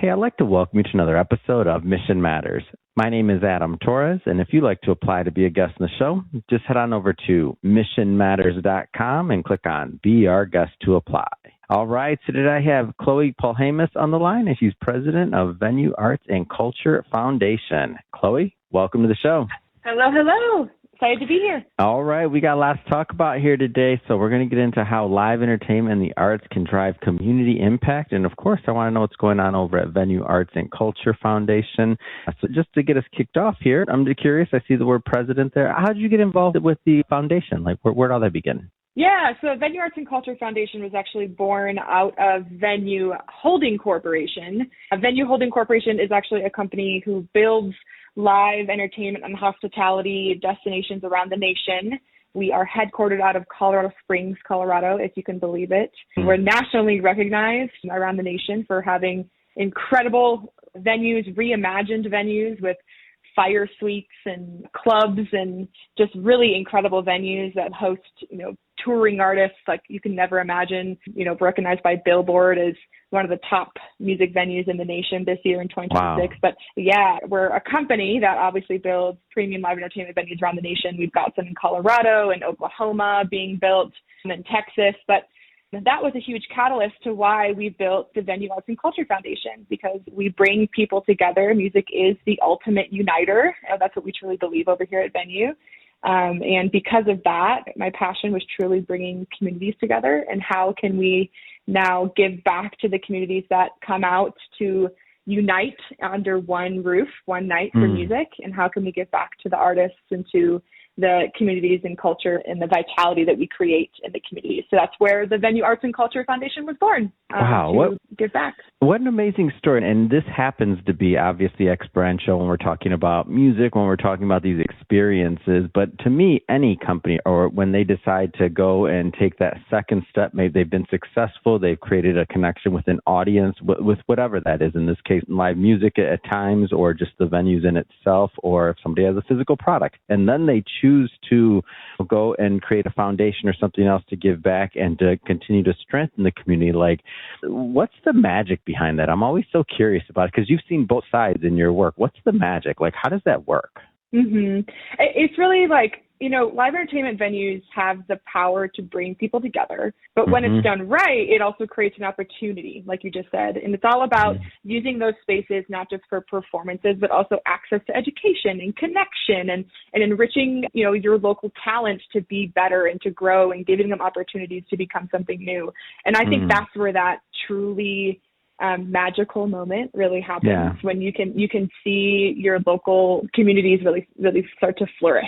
Hey, I'd like to welcome you to another episode of Mission Matters. My name is Adam Torres, and if you'd like to apply to be a guest in the show, just head on over to missionmatters.com and click on Be Our Guest to apply. All right, so today I have Chloe Polhamus on the line, and she's president of Venue Arts and Culture Foundation. Chloe, welcome to the show. Hello. Excited to be here. All right, we got lots to talk about here today, so we're going to get into how live entertainment and the arts can drive community impact. And, of course, I want to know what's going on over at Venue Arts and Culture Foundation. So just to get us kicked off here, I'm just curious. I see the word president there. How did you get involved with the foundation? Like, where did all that begin? Yeah, so Venue Arts and Culture Foundation was actually born out of Venue Holding Corporation. Venue Holding Corporation is actually a company who builds live entertainment and hospitality destinations around the nation. We are headquartered out of Colorado Springs, Colorado, if you can believe it. We're nationally recognized around the nation for having incredible venues, reimagined venues with fire suites and clubs and just really incredible venues that host, touring artists like you can never imagine, recognized by Billboard as one of the top music venues in the nation this year in 2026. Wow. But yeah, we're a company that obviously builds premium live entertainment venues around the nation. We've got some in Colorado and Oklahoma being built and in Texas, but that was a huge catalyst to why we built the Venue Arts and Culture Foundation, because we bring people together. Music is the ultimate uniter. That's what we truly believe over here at Venue. And because of that, my passion was truly bringing communities together, and how can we now give back to the communities that come out to unite under one roof, one night for music, and how can we give back to the artists and to the communities and culture and the vitality that we create in the communities. So that's where the Venue Arts and Culture Foundation was born. Wow. To give back. What an amazing story. And this happens to be obviously experiential when we're talking about music, when we're talking about these experiences. But to me, any company, or when they decide to go and take that second step, maybe they've been successful, they've created a connection with an audience, with whatever that is, in this case, live music at times, or just the venues in itself, or if somebody has a physical product. And then they choose to go and create a foundation or something else to give back and to continue to strengthen the community. Like, what's the magic behind that? I'm always so curious about it, because you've seen both sides in your work. What's the magic? Like, how does that work? It's really like, live entertainment venues have the power to bring people together, but when it's done right, it also creates an opportunity, like you just said. And it's all about using those spaces, not just for performances, but also access to education and connection and enriching, your local talent to be better and to grow, and giving them opportunities to become something new. And I think that's where that truly magical moment really happens, when you can see your local communities really start to flourish.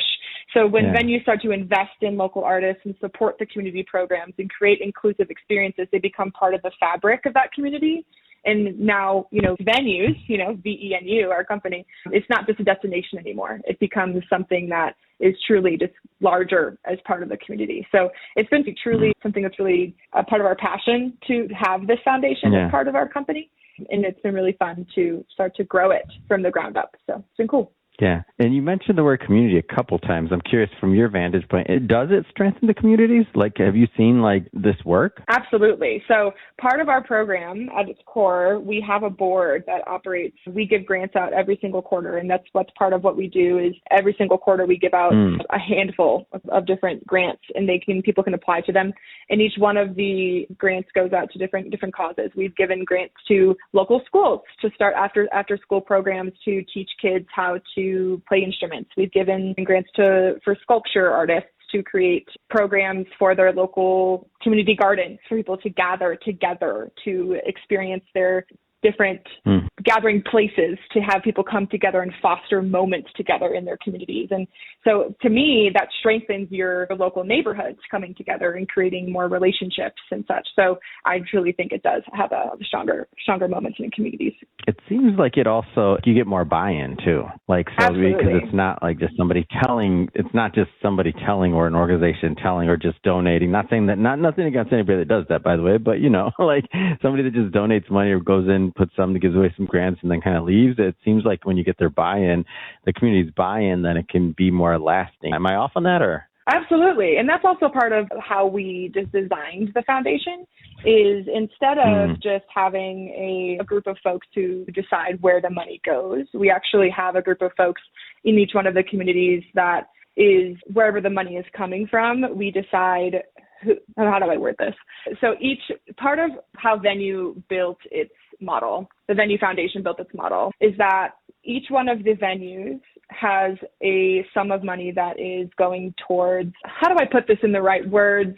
So when venues start to invest in local artists and support the community programs and create inclusive experiences, they become part of the fabric of that community. And now, venues, VENU, our company, it's not just a destination anymore. It becomes something that is truly just larger as part of the community. So it's been truly something that's really a part of our passion to have this foundation as part of our company. And it's been really fun to start to grow it from the ground up. So it's been cool. Yeah. And you mentioned the word community a couple times. I'm curious, from your vantage point, does it strengthen the communities? Like, have you seen this work? Absolutely. So part of our program at its core, we have a board that operates. We give grants out every single quarter. And that's what's part of what we do is every single quarter we give out a handful of different grants, and people can apply to them. And each one of the grants goes out to different causes. We've given grants to local schools to start after school programs to teach kids how to play instruments. We've given grants for sculpture artists to create programs for their local community gardens for people to gather together to experience their different gathering places, to have people come together and foster moments together in their communities. And so to me, that strengthens your local neighborhoods coming together and creating more relationships and such. So I truly think it does have a stronger moments in communities. It seems like it also, you get more buy-in too. Absolutely. Because it's not like just somebody telling, it's not just somebody telling or an organization telling or just donating. Not saying that, nothing against anybody that does that, by the way, but somebody that just donates money or goes in, puts something, gives away some grants, and then kind of leaves. It seems like when you get their buy-in, the community's buy-in, then it can be more lasting. Am I off on that, or? Absolutely. And that's also part of how we just designed the foundation is instead of just having a group of folks who decide where the money goes, we actually have a group of folks in each one of the communities that is wherever the money is coming from, we decide how do I word this? So each part of how Venue built its model, the Venue Foundation built its model, is that each one of the venues has a sum of money that is going towards, how do I put this in the right words?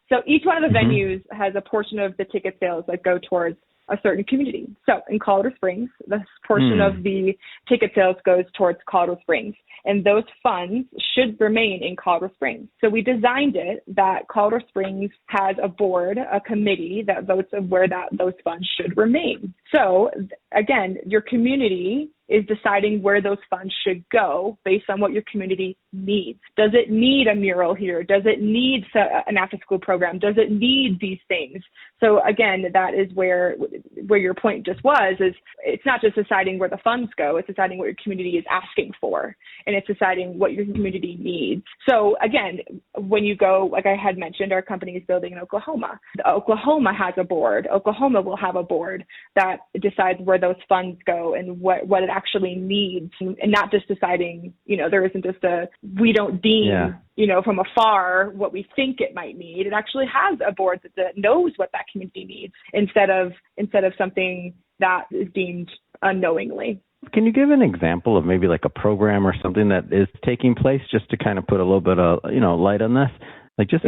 So each one of the venues has a portion of the ticket sales that go towards a certain community. So in Colorado Springs, this portion of the ticket sales goes towards Colorado Springs. And those funds should remain in Colorado Springs. So we designed it that Colorado Springs has a board, a committee that votes of where those funds should remain. So again, your community is deciding where those funds should go based on what your community needs. Does it need a mural here? Does it need an after-school program? Does it need these things? So again, that is where your point just was, is it's not just deciding where the funds go, it's deciding what your community is asking for, and it's deciding what your community needs. So again, when you go, like I had mentioned, our company is building in Oklahoma. Oklahoma has a board. Oklahoma will have a board that decides where those funds go and what it actually needs, and not just deciding, there isn't just we don't deem, from afar what we think it might need. It actually has a board that knows what that community needs instead of something that is deemed unknowingly. Can you give an example of maybe like a program or something that is taking place, just to kind of put a little bit of, light on this? Like just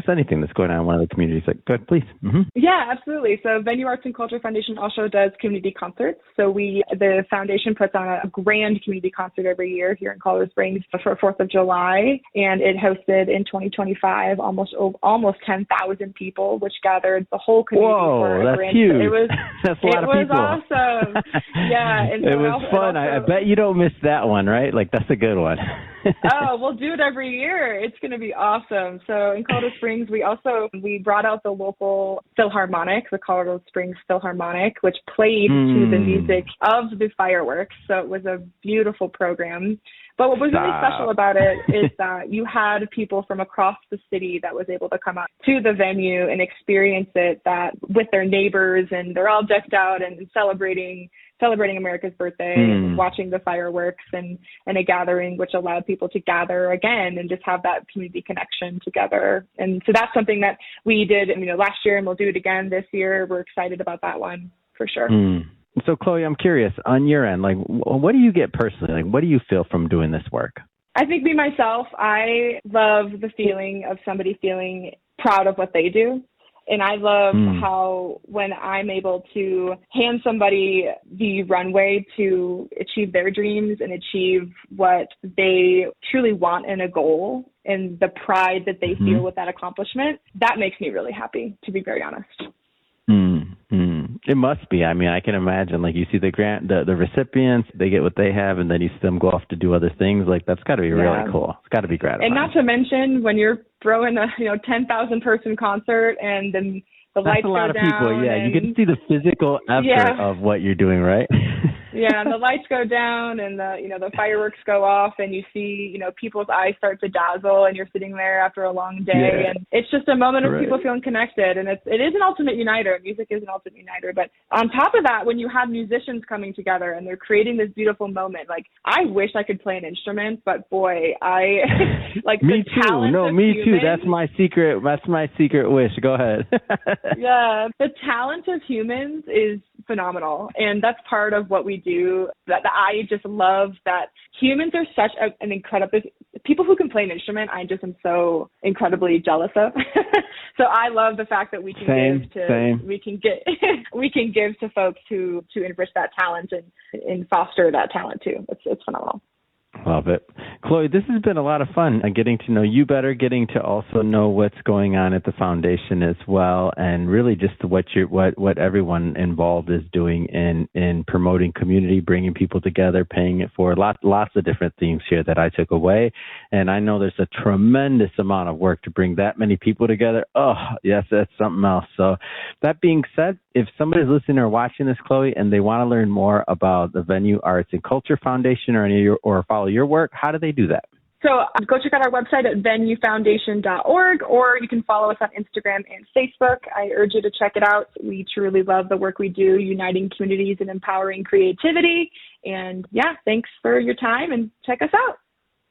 anything that's going on in one of the communities. Like, go ahead, please. Yeah, absolutely. So Venue Arts and Culture Foundation also does community concerts. So the foundation puts on a grand community concert every year here in Colorado Springs for 4th of July. And it hosted in 2025 almost 10,000 people, which gathered the whole community. Whoa, that's huge. That's a lot of people. It was awesome. Yeah. And it was fun. I bet you don't miss that one, right? Like, that's a good one. Oh, we'll do it every year. It's going to be awesome. So in Colorado Springs, we brought out the local Philharmonic, the Colorado Springs Philharmonic, which played to the music of the fireworks. So it was a beautiful program. But what was really special about it is that you had people from across the city that was able to come out to the venue and experience it that with their neighbors, and they're all decked out and celebrating America's birthday and watching the fireworks and a gathering, which allowed people to gather again and just have that community connection together. And so that's something that we did, last year, and we'll do it again this year. We're excited about that one for sure. So Chloe, I'm curious, on your end, like, what do you get personally? Like, what do you feel from doing this work? I think me, myself, I love the feeling of somebody feeling proud of what they do. And I love how when I'm able to hand somebody the runway to achieve their dreams and achieve what they truly want in a goal, and the pride that they feel with that accomplishment, that makes me really happy, to be very honest. It must be. I mean, I can imagine, like, you see the grant, the recipients, they get what they have, and then you see them go off to do other things. Like, that's got to be really cool. It's got to be gratifying. And not to mention when you're throwing a 10,000 person concert and then the lights go down. That's a lot of people. Yeah, you get to see the physical effort of what you're doing, right? Yeah, and the lights go down and the fireworks go off, and you see, people's eyes start to dazzle, and you're sitting there after a long day, and it's just a moment of people feeling connected, and it is an ultimate uniter. Music is an ultimate uniter. But on top of that, when you have musicians coming together and they're creating this beautiful moment, like, I wish I could play an instrument, but boy, I like me the too. talent No, of me humans, too. That's my secret wish. Go ahead. Yeah, the talent of humans is phenomenal, and that's part of what we do. That I just love that humans are such an incredible people who can play an instrument. I just am so incredibly jealous of. So I love the fact that we can we can give to folks to enrich that talent and foster that talent too. It's phenomenal. Love it. Chloe, this has been a lot of fun, getting to know you better, getting to also know what's going on at the foundation as well, and really just what everyone involved is doing in promoting community, bringing people together, paying it forward. Lots of different themes here that I took away, and I know there's a tremendous amount of work to bring that many people together. Oh, yes, that's something else. So that being said, if somebody's listening or watching this, Chloe, and they want to learn more about the Venue Arts and Culture Foundation or follow your work, how do they do that? So go check out our website at venuefoundation.org, or you can follow us on Instagram and Facebook. I urge you to check it out. We truly love the work we do, uniting communities and empowering creativity. And yeah, thanks for your time, and check us out.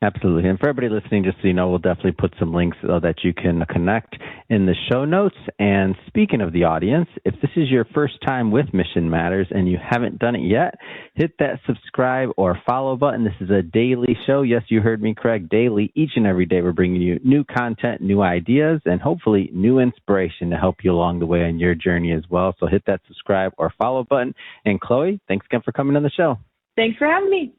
Absolutely. And for everybody listening, just so you know, we'll definitely put some links so that you can connect in the show notes. And speaking of the audience, if this is your first time with Mission Matters and you haven't done it yet, hit that subscribe or follow button. This is a daily show. Yes, you heard me correct. Daily. Each and every day, we're bringing you new content, new ideas, and hopefully new inspiration to help you along the way on your journey as well. So hit that subscribe or follow button. And Chloe, thanks again for coming on the show. Thanks for having me.